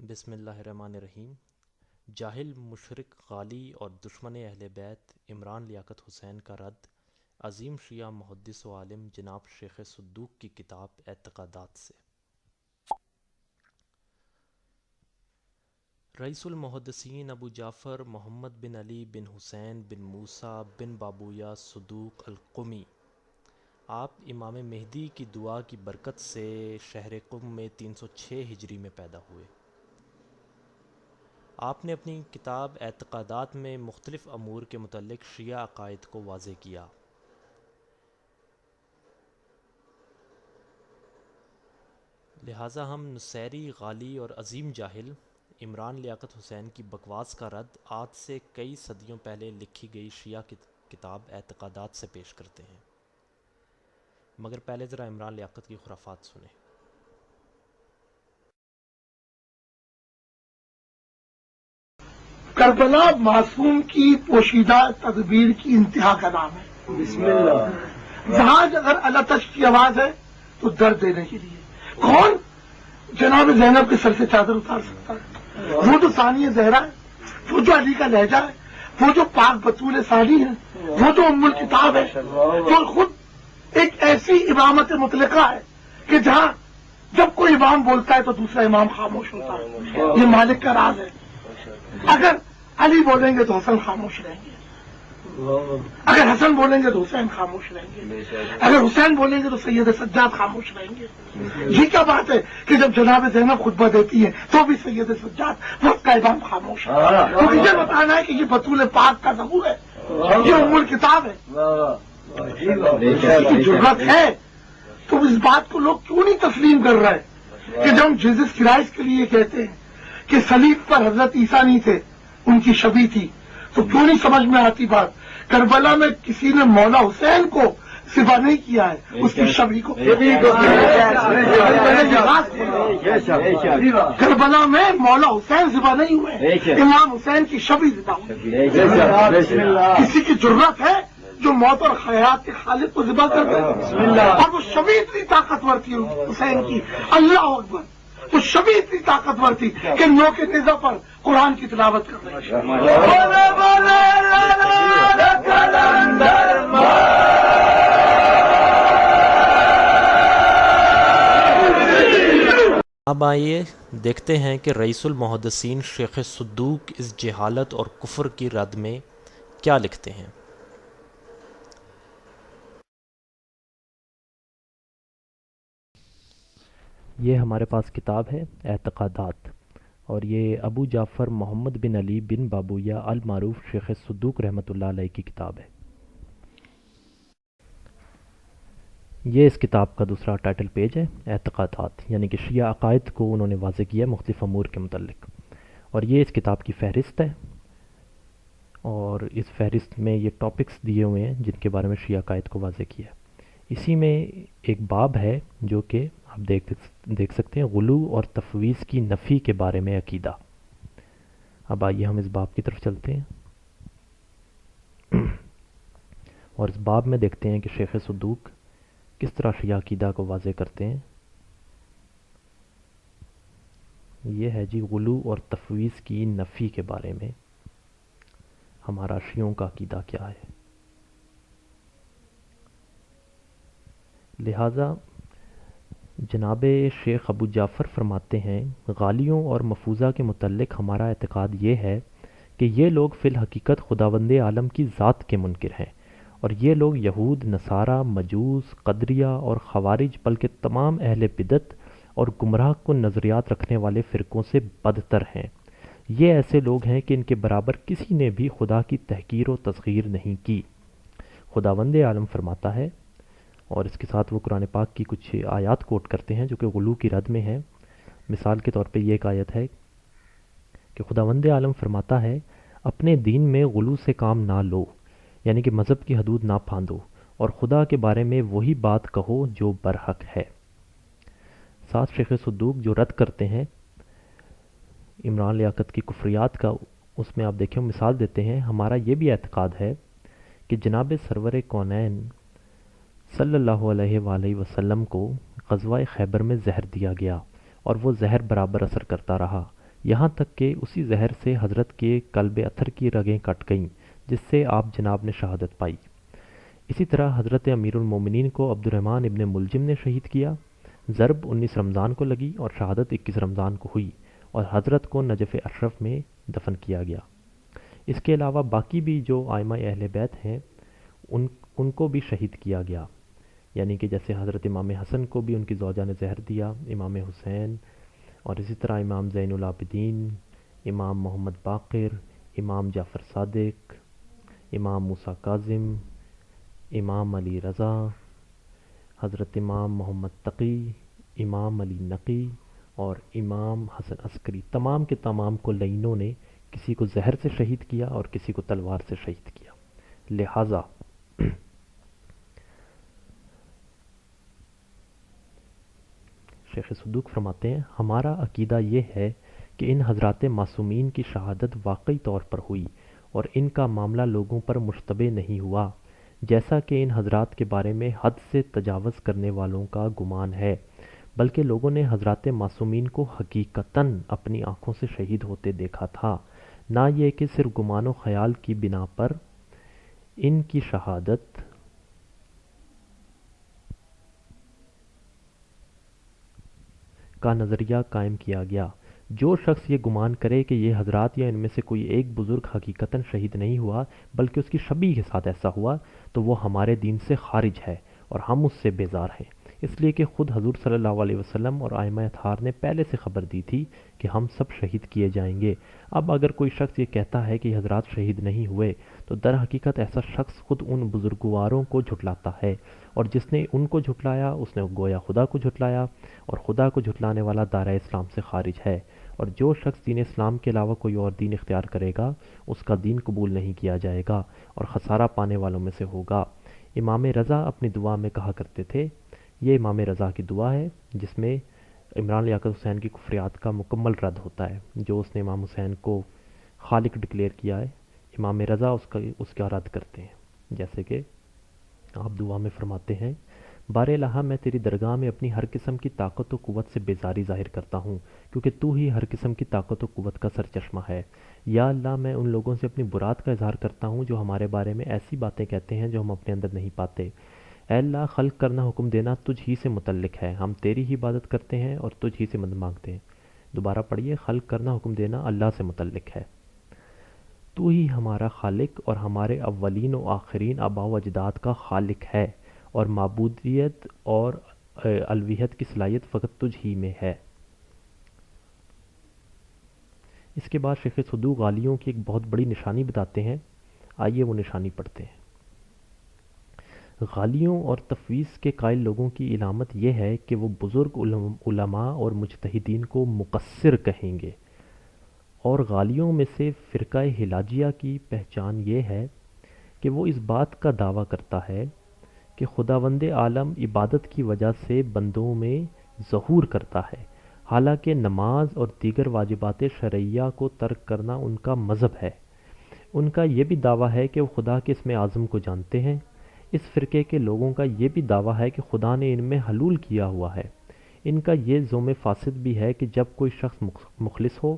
بسم اللہ الرحمن الرحیم۔ جاہل مشرک غالی اور دشمن اہل بیت عمران لیاقت حسین کا رد عظیم شیعہ محدث و عالم جناب شیخ صدوق کی کتاب اعتقادات سے۔ رئیس المحدثین ابو جعفر محمد بن علی بن حسین بن موسیٰ بن بابویہ صدوق القمی، آپ امام مہدی کی دعا کی برکت سے شہر قم میں 306 ہجری میں پیدا ہوئے۔ آپ نے اپنی کتاب اعتقادات میں مختلف امور کے متعلق شیعہ عقائد کو واضح کیا۔ لہٰذا ہم نصیری غالی اور عظیم جاہل عمران لیاقت حسین کی بکواس کا رد آج سے کئی صدیوں پہلے لکھی گئی شیعہ کتاب اعتقادات سے پیش کرتے ہیں، مگر پہلے ذرا عمران لیاقت کی خرافات سنیں۔ کربلا معصوم کی پوشیدہ تدبیر کی انتہا کا نام ہے۔ بسم اللہ۔ وہاں اگر اللہ تش کی آواز ہے تو درد دینے کے لیے کون جناب زینب کے سر سے چادر اتار سکتا ہے؟ وہ جو ثانی زہرا ہے، وہ جو علی کا لہجہ ہے، وہ جو پاک بطول ثانی ہے، وہ جو ام الکتاب ہے، جو خود ایک ایسی امامت مطلقہ ہے کہ جہاں جب کوئی امام بولتا ہے تو دوسرا امام خاموش ہوتا ہے۔ یہ مالک کا راز ہے۔ اگر علی بولیں گے تو حسن خاموش رہیں گے، اگر حسن بولیں گے تو حسین خاموش رہیں گے، اگر حسین بولیں گے تو سید سجاد خاموش رہیں گے۔ یہ کیا بات ہے کہ جب جناب زینب خطبہ دیتی ہے تو بھی سید سجاد وقت کا امام خاموش ہے؟ تو مجھے بتانا ہے کہ یہ بطول پاک کا ظہور ہے، یہ ام الکتاب ہے، کی ضرورت ہے۔ تو اس بات کو لوگ کیوں نہیں تسلیم کر رہے کہ جب ہم جیزس کرائسٹ کے لیے کہتے ہیں کہ صلیب پر حضرت عیسیٰ نہیں تھے، ان کی شبیہ تھی، تو کیوں نہیں سمجھ میں آتی بات؟ کربلا میں کسی نے مولا حسین کو صفا نہیں کیا ہے، اس کی شبیہ کو۔ کربلا میں مولا حسین ذبح نہیں ہوئے، امام حسین کی شبیہ ذبح ہوئی۔ کسی کی ضرورت ہے جو موت اور حیات کے خالق کو ذبح کر دے؟ اور وہ شبیہ اتنی طاقتور تھی حسین کی، اللہ اکبر، وہ شبیہ اتنی طاقتور تھی کہ نو کے نیزہ پر قرآن کی تلاوت کر رہی ہے۔ اب آئیے دیکھتے ہیں کہ رئیس المحدثین شیخ صدوق اس جہالت اور کفر کی رد میں کیا لکھتے ہیں۔ یہ ہمارے پاس کتاب ہے اعتقادات، اور یہ ابو جعفر محمد بن علی بن بابویہ المعروف شیخ صدوق رحمۃ اللہ علیہ کی کتاب ہے۔ یہ اس کتاب کا دوسرا ٹائٹل پیج ہے، اعتقادات، یعنی کہ شیعہ عقائد کو انہوں نے واضح کیا مختلف امور کے متعلق، اور یہ اس کتاب کی فہرست ہے، اور اس فہرست میں یہ ٹاپکس دیے ہوئے ہیں جن کے بارے میں شیعہ عقائد کو واضح کیا ہے۔ اسی میں ایک باب ہے جو کہ آپ دیکھ سکتے ہیں، غلو اور تفویض کی نفی کے بارے میں عقیدہ۔ اب آئیے ہم اس باب کی طرف چلتے ہیں اور اس باب میں دیکھتے ہیں کہ شیخ صدوق کس طرح شیعہ عقیدہ کو واضح کرتے ہیں۔ یہ ہے جی غلو اور تفویض کی نفی کے بارے میں ہمارا شیعوں کا عقیدہ کیا ہے۔ لہٰذا جناب شیخ ابو جعفر فرماتے ہیں، غالیوں اور مفوضہ کے متعلق ہمارا اعتقاد یہ ہے کہ یہ لوگ فی الحقیقت خداوند عالم کی ذات کے منکر ہیں، اور یہ لوگ یہود، نصارہ، مجوس، قدریہ اور خوارج بلکہ تمام اہل بدعت اور گمراہ کن نظریات رکھنے والے فرقوں سے بدتر ہیں۔ یہ ایسے لوگ ہیں کہ ان کے برابر کسی نے بھی خدا کی تحقیر و تصغیر نہیں کی۔ خداوند عالم فرماتا ہے، اور اس کے ساتھ وہ قرآن پاک کی کچھ آیات کوٹ کرتے ہیں جو کہ غلو کی رد میں ہیں۔ مثال کے طور پہ یہ ایک آیت ہے کہ خداوند عالم فرماتا ہے، اپنے دین میں غلو سے کام نہ لو، یعنی کہ مذہب کی حدود نہ پھاندو، اور خدا کے بارے میں وہی بات کہو جو برحق ہے۔ ساتھ شیخ صدوق جو رد کرتے ہیں عمران لیاقت کی کفریات کا، اس میں آپ دیکھیں مثال دیتے ہیں، ہمارا یہ بھی اعتقاد ہے کہ جناب سرور کونین صلی اللہ علیہ وآلہ وسلم کو غزوہ خیبر میں زہر دیا گیا، اور وہ زہر برابر اثر کرتا رہا، یہاں تک کہ اسی زہر سے حضرت کے قلب اتھر کی رگیں کٹ گئیں جس سے آپ جناب نے شہادت پائی۔ اسی طرح حضرت امیر المومنین کو عبد الرحمن ابن ملجم نے شہید کیا۔ ضرب 19 رمضان کو لگی اور شہادت 21 رمضان کو ہوئی اور حضرت کو نجف اشرف میں دفن کیا گیا۔ اس کے علاوہ باقی بھی جو ائمہ اہل بیت ہیں ان کو بھی شہید کیا گیا، یعنی کہ جیسے حضرت امام حسن کو بھی ان کی زوجہ نے زہر دیا، امام حسین، اور اسی طرح امام زین العابدین، امام محمد باقر، امام جعفر صادق، امام موسیٰ کاظم، امام علی رضا، حضرت امام محمد تقی، امام علی نقی اور امام حسن عسکری، تمام کے تمام کو لعینوں نے کسی کو زہر سے شہید کیا اور کسی کو تلوار سے شہید کیا۔ لہٰذا شیخ صدوق فرماتے ہیں، ہمارا عقیدہ یہ ہے کہ ان حضرات معصومین کی شہادت واقعی طور پر ہوئی اور ان کا معاملہ لوگوں پر مشتبہ نہیں ہوا، جیسا کہ ان حضرات کے بارے میں حد سے تجاوز کرنے والوں کا گمان ہے، بلکہ لوگوں نے حضرات معصومین کو حقیقتاً اپنی آنکھوں سے شہید ہوتے دیکھا تھا، نہ یہ کہ صرف گمان و خیال کی بنا پر ان کی شہادت کا نظریہ قائم کیا گیا۔ جو شخص یہ گمان کرے کہ یہ حضرات یا ان میں سے کوئی ایک بزرگ حقیقتاً شہید نہیں ہوا بلکہ اس کی شبیہ کے ساتھ ایسا ہوا تو وہ ہمارے دین سے خارج ہے اور ہم اس سے بیزار ہیں، اس لیے کہ خود حضور صلی اللہ علیہ وسلم اور ائمہ اطہار نے پہلے سے خبر دی تھی کہ ہم سب شہید کیے جائیں گے۔ اب اگر کوئی شخص یہ کہتا ہے کہ یہ حضرات شہید نہیں ہوئے تو در حقیقت ایسا شخص خود ان بزرگواروں کو جھٹلاتا ہے، اور جس نے ان کو جھٹلایا اس نے گویا خدا کو جھٹلایا، اور خدا کو جھٹلانے والا دائرہ اسلام سے خارج ہے، اور جو شخص دین اسلام کے علاوہ کوئی اور دین اختیار کرے گا اس کا دین قبول نہیں کیا جائے گا اور خسارہ پانے والوں میں سے ہوگا۔ امام رضا اپنی دعا میں کہا کرتے تھے، یہ امام رضا کی دعا ہے جس میں عمران لیاقت حسین کی کفریات کا مکمل رد ہوتا ہے، جو اس نے امام حسین کو خالق ڈکلیئر کیا ہے، امام رضا اس کا رد کرتے ہیں، جیسے کہ آپ دعا میں فرماتے ہیں، بار الہ میں تیری درگاہ میں اپنی ہر قسم کی طاقت و قوت سے بیزاری ظاہر کرتا ہوں کیونکہ تو ہی ہر قسم کی طاقت و قوت کا سرچشمہ ہے۔ یا اللہ، میں ان لوگوں سے اپنی برات کا اظہار کرتا ہوں جو ہمارے بارے میں ایسی باتیں کہتے ہیں جو ہم اپنے اندر نہیں پاتے۔ اے اللہ، خلق کرنا حکم دینا تجھ ہی سے متعلق ہے، ہم تیری ہی عبادت کرتے ہیں اور تجھ ہی سے مدد مانگتے ہیں۔ دوبارہ پڑھیے، خلق کرنا حکم دینا اللہ سے متعلق ہے، تو ہی ہمارا خالق اور ہمارے اولین و آخرین آباء و اجداد کا خالق ہے، اور معبودیت اور الوہیت کی صلاحیت فقط تجھ ہی میں ہے۔ اس کے بعد شیخ صدوق غالیوں کی ایک بہت بڑی نشانی بتاتے ہیں، آئیے وہ نشانی پڑھتے ہیں۔ غالیوں اور تفویض کے قائل لوگوں کی علامت یہ ہے کہ وہ بزرگ علماء اور مجتہدین کو مقصر کہیں گے، اور غالیوں میں سے فرقہ حلاجیہ کی پہچان یہ ہے کہ وہ اس بات کا دعویٰ کرتا ہے کہ خداوند عالم عبادت کی وجہ سے بندوں میں ظہور کرتا ہے، حالانکہ نماز اور دیگر واجبات شرعیہ کو ترک کرنا ان کا مذہب ہے۔ ان کا یہ بھی دعویٰ ہے کہ وہ خدا کے اسم اعظم کو جانتے ہیں۔ اس فرقے کے لوگوں کا یہ بھی دعویٰ ہے کہ خدا نے ان میں حلول کیا ہوا ہے۔ ان کا یہ ذم فاسد بھی ہے کہ جب کوئی شخص مخلص ہو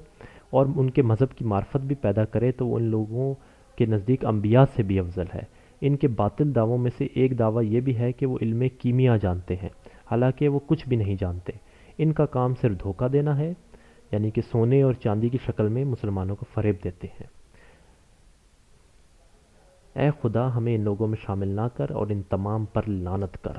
اور ان کے مذہب کی معرفت بھی پیدا کرے تو وہ ان لوگوں کے نزدیک انبیاء سے بھی افضل ہے۔ ان کے باطل دعووں میں سے ایک دعویٰ یہ بھی ہے کہ وہ علم کیمیا جانتے ہیں، حالانکہ وہ کچھ بھی نہیں جانتے۔ ان کا کام صرف دھوکہ دینا ہے، یعنی کہ سونے اور چاندی کی شکل میں مسلمانوں کو فریب دیتے ہیں۔ اے خدا، ہمیں ان لوگوں میں شامل نہ کر اور ان تمام پر لعنت کر۔